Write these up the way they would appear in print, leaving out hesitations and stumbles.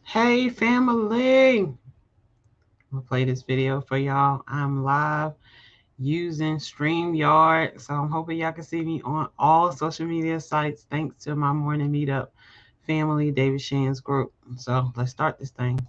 Hey family, I'm gonna play this video for y'all. I'm live using StreamYard, so I'm hoping y'all can see me on all social media sites thanks to my morning meetup family, David Shan's group. So let's start this thing.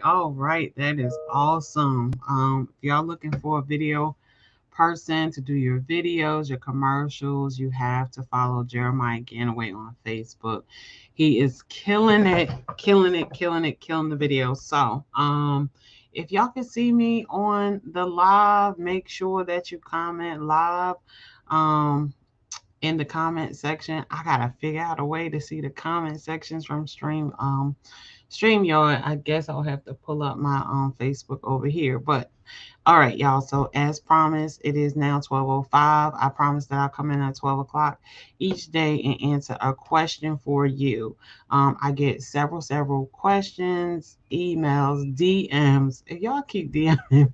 All right, that is awesome. If y'all looking for a video person to do your videos, your commercials, you have to follow Jeremiah Ganaway on Facebook. He is killing it, killing it, killing it, killing the video. So, if y'all can see me on the live, make sure that you comment live. Um, in the comment section. I gotta figure out a way to see the comment sections from StreamYard. I guess I'll have to pull up my Facebook over here. But all right, y'all. So as promised, it is now 12:05. I promised that I'll come in at 12 o'clock each day and answer a question for you. I get several questions, emails, DMs. If y'all keep DMing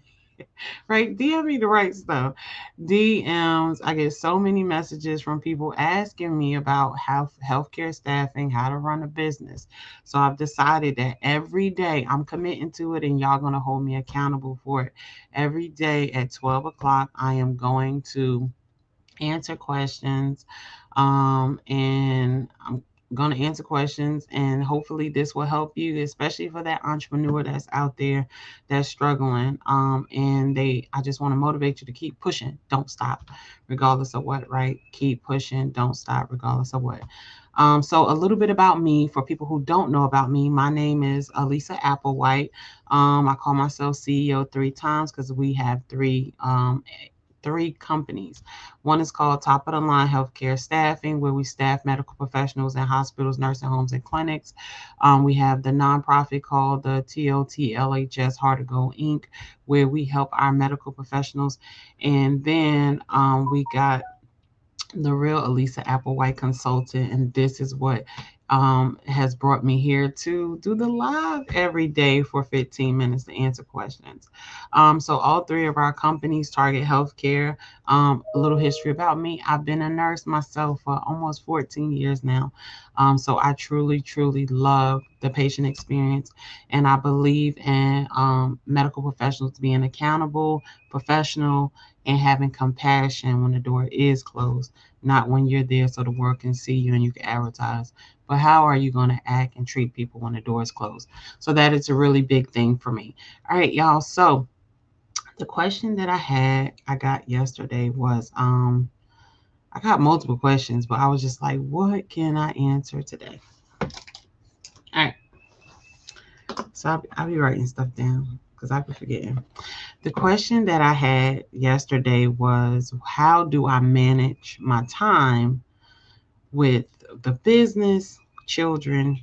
right? DM me the right stuff. DMs. I get so many messages from people asking me about healthcare staffing, how to run a business. So I've decided that every day I'm committing to it, and y'all gonna hold me accountable for it. Every day at 12 o'clock, I am going to answer questions. And I'm going to answer questions, and hopefully this will help you, especially for that entrepreneur that's out there that's struggling. And I just want to motivate you to keep pushing. Don't stop, regardless of what, right? Keep pushing. Don't stop, regardless of what. So a little bit about me for people who don't know about me. My name is Elisa Applewhite. I call myself CEO three times because we have three companies. One is called Top of the Line Healthcare Staffing, where we staff medical professionals in hospitals, nursing homes, and clinics. We have the nonprofit called the TOTLHS Heart to Go Inc., where we help our medical professionals. And then we got the real Elisa Applewhite consultant, and this is what has brought me here to do the live every day for 15 minutes to answer questions. So all three of our companies target healthcare. A little history about me: I've been a nurse myself for almost 14 years now. So I truly love the patient experience, and I believe in medical professionals being accountable, professional, and having compassion when the door is closed, not when you're there so the world can see you and you can advertise. But how are you going to act and treat people when the door is closed? So that is a really big thing for me. All right, y'all. So the question that I got yesterday was I got multiple questions, but I was just like, what can I answer today? All right. So I'll be writing stuff down because I be forgetting. The question that I had yesterday was, how do I manage my time with the business, children,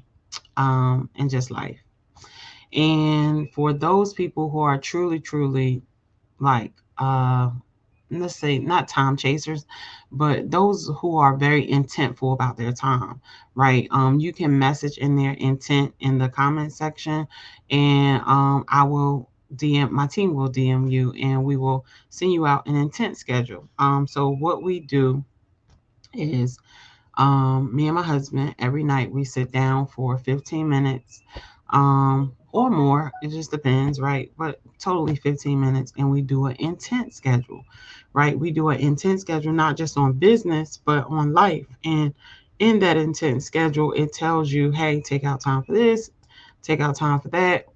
and just life? And for those people who are truly like, let's say not time chasers, but those who are very intentful about their time, right? You can message in their intent in the comment section, and I will DM, my team will DM you, and we will send you out an intent schedule. So what we do is, me and my husband, every night we sit down for 15 minutes. or more. It just depends, right? But totally 15 minutes. And we do an intent schedule, right? We do an intent schedule, not just on business, but on life. And in that intent schedule, it tells you, hey, take out time for this, take out time for that.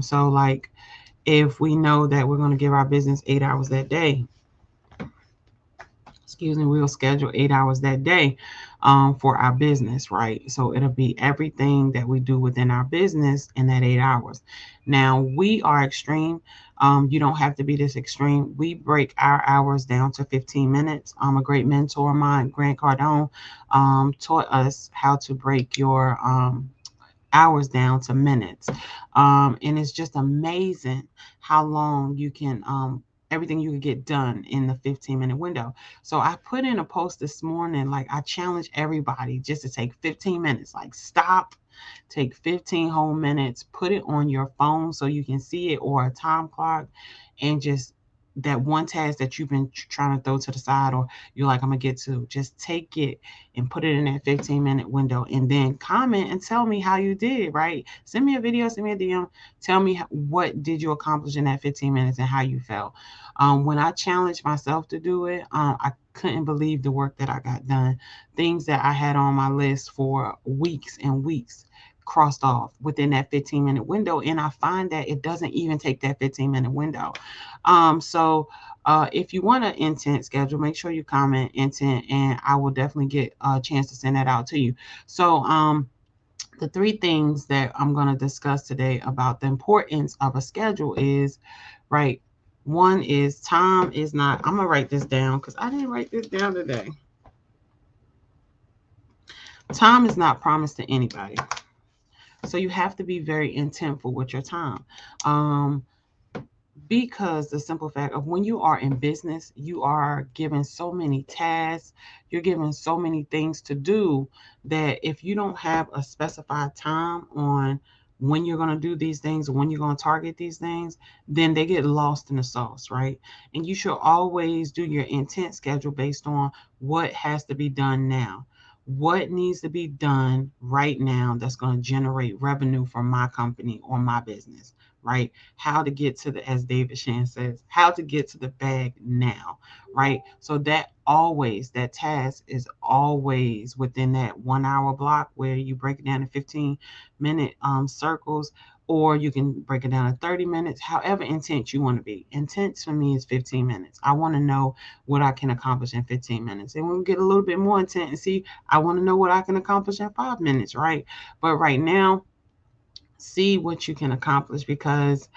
So like if we know that we're going to give our business 8 hours that day, excuse me, we'll schedule 8 hours that day for our business, right? So it'll be everything that we do within our business in that 8 hours. Now, we are extreme. You don't have to be this extreme. We break our hours down to 15 minutes. A great mentor of mine, Grant Cardone, taught us how to break your hours down to minutes. And it's just amazing how long you can, everything you can get done in the 15-minute window. So I put in a post this morning, like I challenge everybody just to take 15 minutes, like stop, take 15 whole minutes, put it on your phone so you can see it or a time clock, and just that one task that you've been trying to throw to the side or you're like, I'm gonna get to, just take it and put it in that 15-minute window and then comment and tell me how you did, right? Send me a video, send me a DM, tell me what did you accomplish in that 15 minutes and how you felt. When I challenged myself to do it, I couldn't believe the work that I got done. Things that I had on my list for weeks and weeks crossed off within that 15-minute window. And I find that it doesn't even take that 15-minute window. So if you want an intent schedule, make sure you comment intent, and I will definitely get a chance to send that out to you. So the three things that I'm going to discuss today about the importance of a schedule is, right, one is time is not, I'm going to write this down because I didn't write this down today. Time is not promised to anybody. So you have to be very intentful with your time. Um, because the simple fact of when you are in business, you are given so many tasks, you're given so many things to do that if you don't have a specified time on when you're going to do these things or when you're going to target these things, then they get lost in the sauce, right? And you should always do your intent schedule based on what has to be done now. What needs to be done right now that's going to generate revenue for my company or my business, right? How to get to the, as David Shan says, how to get to the bag now, right? So that always, that task is always within that 1 hour block where you break it down to 15-minute circles, or you can break it down to 30 minutes, however intent you want to be. Intent for me is 15 minutes. I want to know what I can accomplish in 15 minutes. And when we get a little bit more intent and see, I want to know what I can accomplish in 5 minutes, right? But right now, see what you can accomplish, because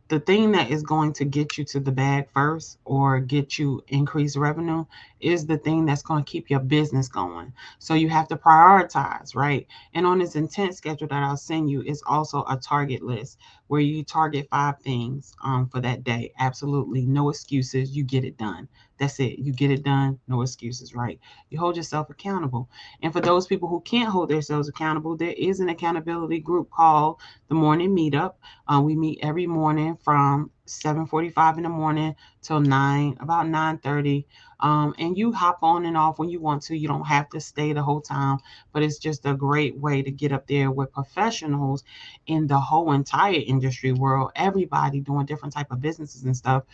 the thing that is going to get you to the bag first or get you increased revenue is the thing that's going to keep your business going. So you have to prioritize, right? And on this intent schedule that I'll send you is also a target list where you target 5 things for that day. Absolutely no excuses. You get it done. That's it. You get it done. No excuses, right? You hold yourself accountable. And for those people who can't hold themselves accountable, there is an accountability group called the Morning Meetup. We meet every morning from 7:45 in the morning till about 9:30. And you hop on and off when you want to. You don't have to stay the whole time, but it's just a great way to get up there with professionals in the whole entire industry world. Everybody doing different type of businesses and stuff,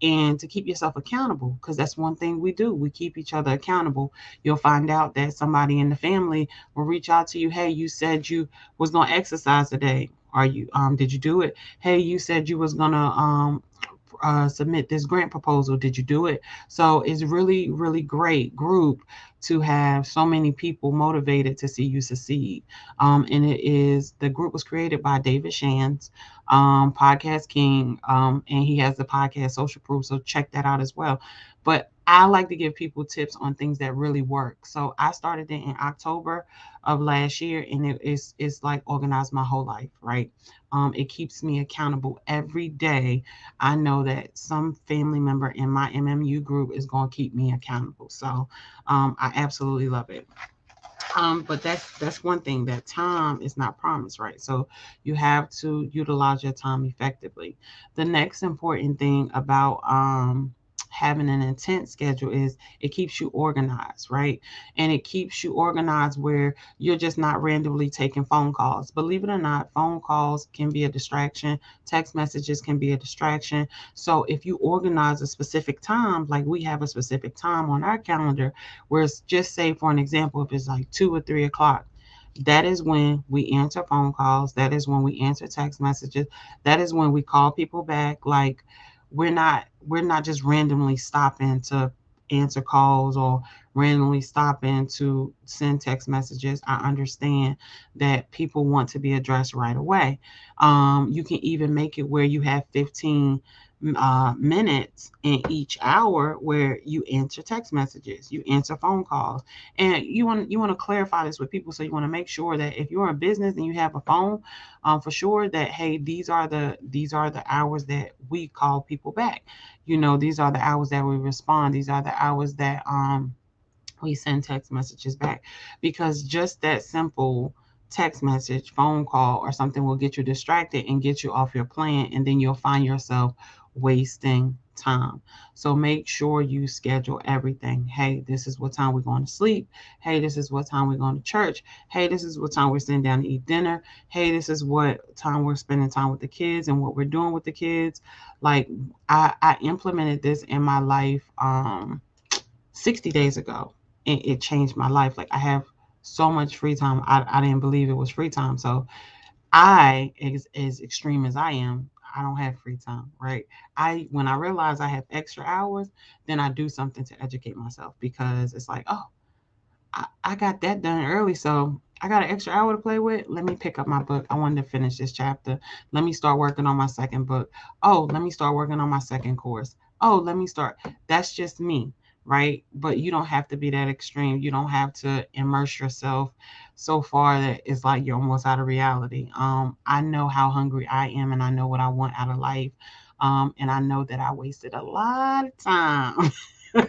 and to keep yourself accountable, because that's one thing we do. We keep each other accountable. You'll find out that somebody in the family will reach out to you. Hey, you said you was going to exercise today. Are you did you do it? Hey, you said you was going to submit this grant proposal. Did you do it? So it's really, really great group to have so many people motivated to see you succeed. And it is, the group was created by David Shands, Podcast King, and he has the podcast Social Proof. So check that out as well. But I like to give people tips on things that really work. So I started it in October of last year, and it's like organized my whole life, right? It keeps me accountable every day. I know that some family member in my MMU group is going to keep me accountable. So I absolutely love it. But that's one thing, that time is not promised, right? So you have to utilize your time effectively. The next important thing about having an intent schedule is it keeps you organized, right? And it keeps you organized where you're just not randomly taking phone calls. Believe it or not, phone calls can be a distraction, text messages can be a distraction. So if you organize a specific time, like we have a specific time on our calendar, where it's just say for an example, if it's like 2 or 3 o'clock, that is when we answer phone calls. That is when we answer text messages. That is when we call people back. Like we're not just randomly stopping to answer calls or randomly stopping to send text messages. I understand that people want to be addressed right away. You can even make it where you have 15 minutes in each hour where you answer text messages, you answer phone calls, and you want to clarify this with people. So you want to make sure that if you're in business and you have a phone, for sure that hey, these are the hours that we call people back. These are the hours that we respond. These are the hours that we send text messages back, because just that simple text message, phone call, or something will get you distracted and get you off your plan, and then you'll find yourself wasting time. So make sure you schedule everything. Hey, this is what time we're going to sleep. Hey, this is what time we're going to church. Hey, this is what time we're sitting down to eat dinner. Hey, this is what time we're spending time with the kids and what we're doing with the kids. Like I implemented this in my life 60 days ago, and it changed my life. Like I have so much free time. I didn't believe it was free time. So as extreme as I am, I don't have free time, right? When I realize I have extra hours, then I do something to educate myself, because it's like, oh, I got that done early, so I got an extra hour to play with. Let me pick up my book. I wanted to finish this chapter. Let me start working on my second book. Oh, let me start working on my second course. Oh, let me start. That's just me, right? But you don't have to be that extreme. You don't have to immerse yourself so far that it's like you're almost out of reality. I know how hungry I am, and I know what I want out of life. And I know that I wasted a lot of time. A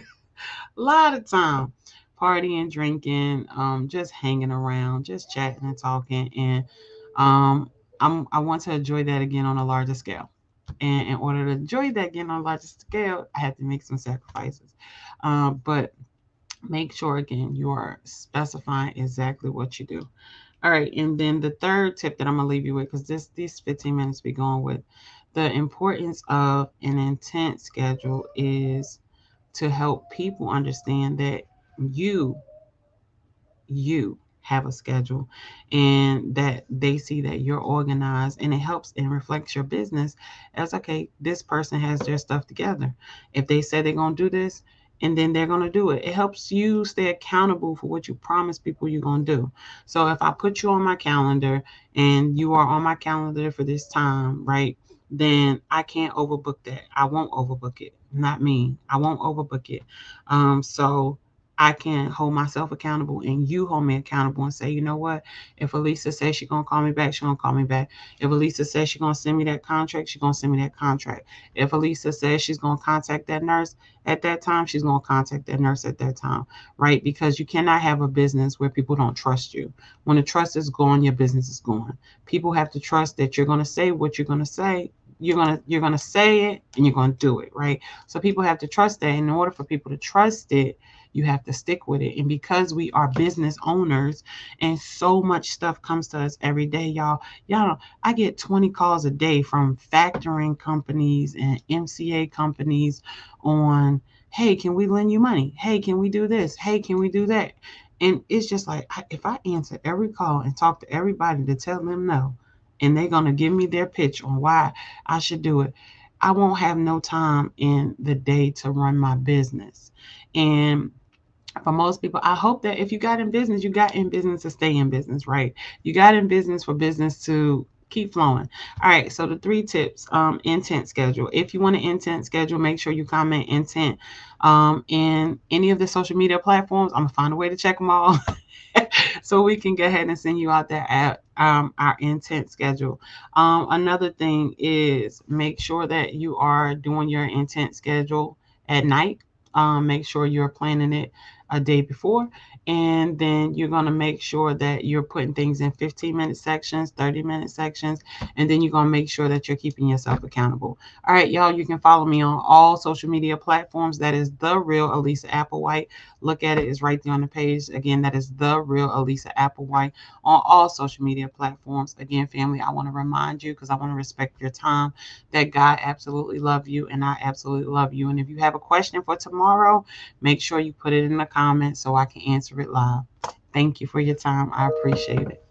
lot of time partying, drinking, just hanging around, just chatting and talking. And um, I want to enjoy that again on a larger scale. And in order to enjoy that again on a larger scale, I had to make some sacrifices. But make sure again you are specifying exactly what you do. All right, and then the third tip that I'm gonna leave you with, because these 15 minutes be going with, the importance of an intent schedule is to help people understand that you you have a schedule, and that they see that you're organized, and it helps and reflects your business as okay, this person has their stuff together. If they say they're going to do this, and then they're going to do it, it helps you stay accountable for what you promise people you're going to do. So if I put you on my calendar and you are on my calendar for this time, right, then I can't overbook that. I won't overbook it. Not me. I won't overbook it. So I can hold myself accountable, and you hold me accountable, and say, you know what? If Elisa says she's gonna call me back, she's gonna call me back. If Elisa says she's gonna send me that contract, she's gonna send me that contract. If Elisa says she's gonna contact that nurse at that time, she's gonna contact that nurse at that time, right? Because you cannot have a business where people don't trust you. When the trust is gone, your business is gone. People have to trust that you're gonna say what you're gonna say. You're gonna say it, and you're gonna do it, right? So people have to trust that. In order for people to trust it, you have to stick with it. And because we are business owners, and so much stuff comes to us every day, y'all, I get 20 calls a day from factoring companies and MCA companies on, hey, can we lend you money? Hey, can we do this? Hey, can we do that? And it's just like, if I answer every call and talk to everybody to tell them no, and they're going to give me their pitch on why I should do it, I won't have no time in the day to run my business. And for most people, I hope that if you got in business, you got in business to stay in business, right? You got in business for business to keep flowing. All right, so the three tips: intent schedule. If you want an intent schedule, make sure you comment intent in any of the social media platforms. I'm gonna find a way to check them all. So we can go ahead and send you out that at our intent schedule. Another thing is make sure that you are doing your intent schedule at night. Make sure you're planning it a day before, and then you're going to make sure that you're putting things in 15-minute sections, 30-minute sections, and then you're going to make sure that you're keeping yourself accountable. All right, y'all, you can follow me on all social media platforms. That is The Real Elisa Applewhite. Look at it, it's right there on the page. Again, that is The Real Elisa Applewhite on all social media platforms. Again, family, I want to remind you, because I want to respect your time, that God absolutely love you and I absolutely love you. And if you have a question for tomorrow, make sure you put it in the comments so I can answer it live. Thank you for your time. I appreciate it.